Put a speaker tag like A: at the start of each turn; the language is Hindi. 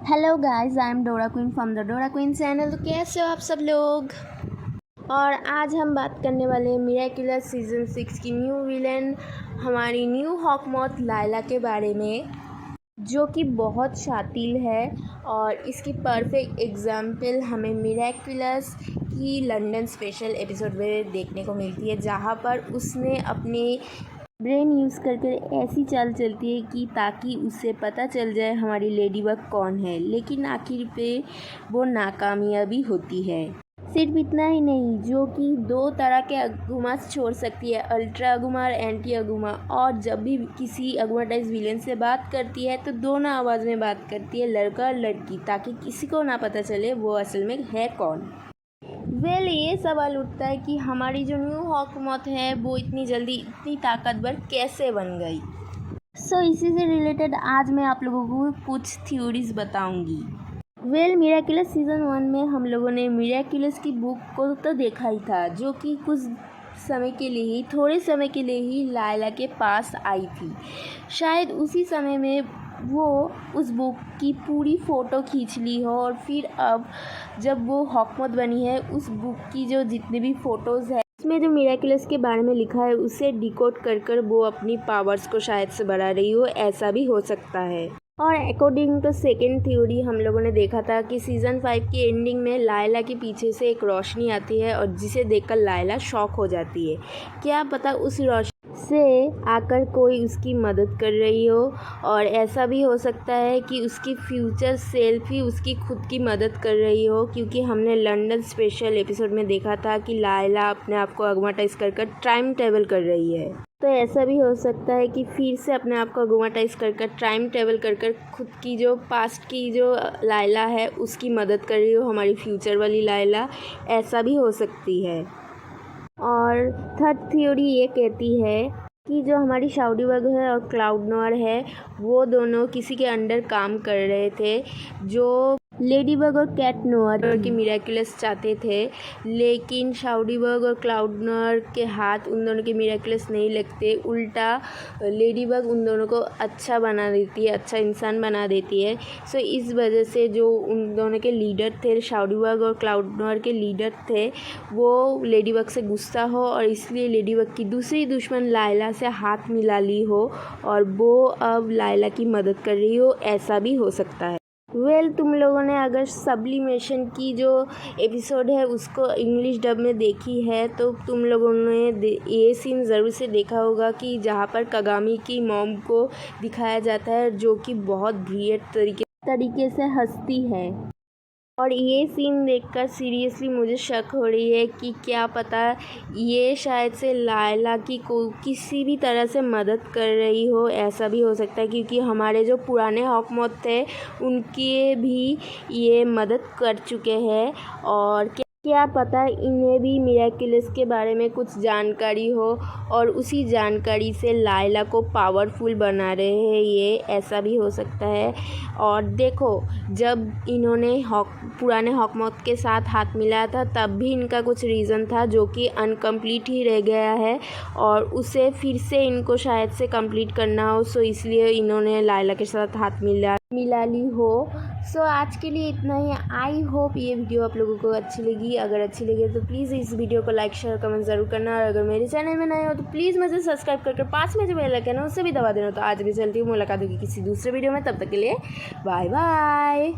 A: हेलो गाइस, आई एम डोरा क्वीन फ्रॉम द डोरा क्वीन चैनल। तो कैसे हो आप सब लोग। और आज हम बात करने वाले हैं मिरेकुलस सीज़न 6 की न्यू विलेन हमारी न्यू हॉकमॉथ लायला के बारे में, जो कि बहुत शातिर है। और इसकी परफेक्ट एग्जाम्पल हमें मिरेकुलस की लंदन स्पेशल एपिसोड में देखने को मिलती है, जहाँ पर उसने अपने ब्रेन यूज़ करके ऐसी चाल चलती है कि ताकि उसे पता चल जाए हमारी लेडीबग कौन है, लेकिन आखिर पे वो नाकामयाबी होती है। सिर्फ इतना ही नहीं, जो कि दो तरह के अगुमा छोड़ सकती है, अल्ट्रा अगुमा और एंटी अगुमा। और जब भी किसी अगुमाटाइज विलेन से बात करती है तो दोनों आवाज़ में बात करती है, लड़का और लड़की, ताकि किसी को ना पता चले वो असल में है कौन। ये सवाल उठता है कि हमारी जो न्यू हॉकमॉथ है वो इतनी जल्दी इतनी ताकतवर कैसे बन गई। इसी से रिलेटेड आज मैं आप लोगों को कुछ थ्योरीज बताऊंगी। मिरेकुलस सीज़न 1 में हम लोगों ने मिरेकुलस की बुक को तो देखा ही था, जो कि कुछ समय के लिए ही, थोड़े समय के लिए ही लायला के पास आई थी। शायद उसी समय में वो उस बुक की पूरी फ़ोटो खींच ली हो, और फिर अब जब वो हॉकमॉथ बनी है, उस बुक की जो जितने भी फ़ोटोज़ है उसमें जो मिरेकुलस के बारे में लिखा है उसे डिकोड कर वो अपनी पावर्स को शायद से बढ़ा रही हो, ऐसा भी हो सकता है। और अकॉर्डिंग टू सेकेंड थ्योरी, हम लोगों ने देखा था कि सीज़न 5 की एंडिंग में लायला के पीछे से एक रोशनी आती है, और जिसे देखकर लायला शॉक हो जाती है। क्या पता उस रोशनी से आकर कोई उसकी मदद कर रही हो, और ऐसा भी हो सकता है कि उसकी फ्यूचर सेल्फ ही उसकी खुद की मदद कर रही हो, क्योंकि हमने लंदन स्पेशल एपिसोड में देखा था कि लायला अपने आप को अगमाटाइज कर टाइम ट्रेवल कर रही है। तो ऐसा भी हो सकता है कि फिर से अपने आप को अगमाटाइज कर टाइम ट्रेवल कर खुद की जो पास्ट की जो लायला है उसकी मदद कर रही हो, हमारी फ्यूचर वाली लायला। ऐसा भी हो सकती है। और थर्ड थ्योरी ये कहती है कि जो हमारी शाउडीबग है और क्लाउड नोयर है, वो दोनों किसी के अंडर काम कर रहे थे, जो लेडीबग और कैट नोयर के मिरेकुलस चाहते थे। लेकिन शाउडीबग और क्लाउड नोयर के हाथ उन दोनों के मिरेकुलस नहीं लगते, उल्टा लेडीबग उन दोनों को अच्छा बना देती है, अच्छा इंसान बना देती है। इस वजह से जो उन दोनों के लीडर थे, शाउडीबग और क्लाउड नोयर के लीडर थे, वो लेडीबग से गुस्सा हो, और इसलिए लेडीबग की दूसरी दुश्मन लायला से हाथ मिला ली हो, और वो अब लायला की मदद कर रही हो। ऐसा भी हो सकता है। तुम लोगों ने अगर सब्लिमेशन की जो एपिसोड है उसको इंग्लिश डब में देखी है, तो तुम लोगों ने ये सीन ज़रूर से देखा होगा कि जहाँ पर कागामी की मॉम को दिखाया जाता है, जो कि बहुत ब्रिलियंट तरीके से हंसती है। और ये सीन देखकर सीरियसली मुझे शक हो रही है कि क्या पता ये शायद से लायला की किसी भी तरह से मदद कर रही हो। ऐसा भी हो सकता है, क्योंकि हमारे जो पुराने हॉकमॉथ थे उनकी भी ये मदद कर चुके हैं। और क्या पता इन्हें भी मिरेकुलस के बारे में कुछ जानकारी हो, और उसी जानकारी से लायला को पावरफुल बना रहे हैं ये। ऐसा भी हो सकता है। और देखो, जब इन्होंने पुराने हॉकमॉथ के साथ हाथ मिलाया था, तब भी इनका कुछ रीज़न था जो कि अनकम्प्लीट ही रह गया है, और उसे फिर से इनको शायद से कंप्लीट करना हो। इसलिए इन्होंने लायला के साथ हाथ मिला ली हो। आज के लिए इतना ही। आई होप ये वीडियो आप लोगों को अच्छी लगी। अगर अच्छी लगी तो प्लीज़ इस वीडियो को लाइक शेयर कमेंट ज़रूर करना, और अगर मेरे चैनल में नए हो तो प्लीज़ मुझे सब्सक्राइब करके पास में जो बेल आइकन है उसे भी दबा देना। तो आज भी चलती हूँ, मुलाकात होगी किसी दूसरे वीडियो में। तब तक के लिए बाय बाय।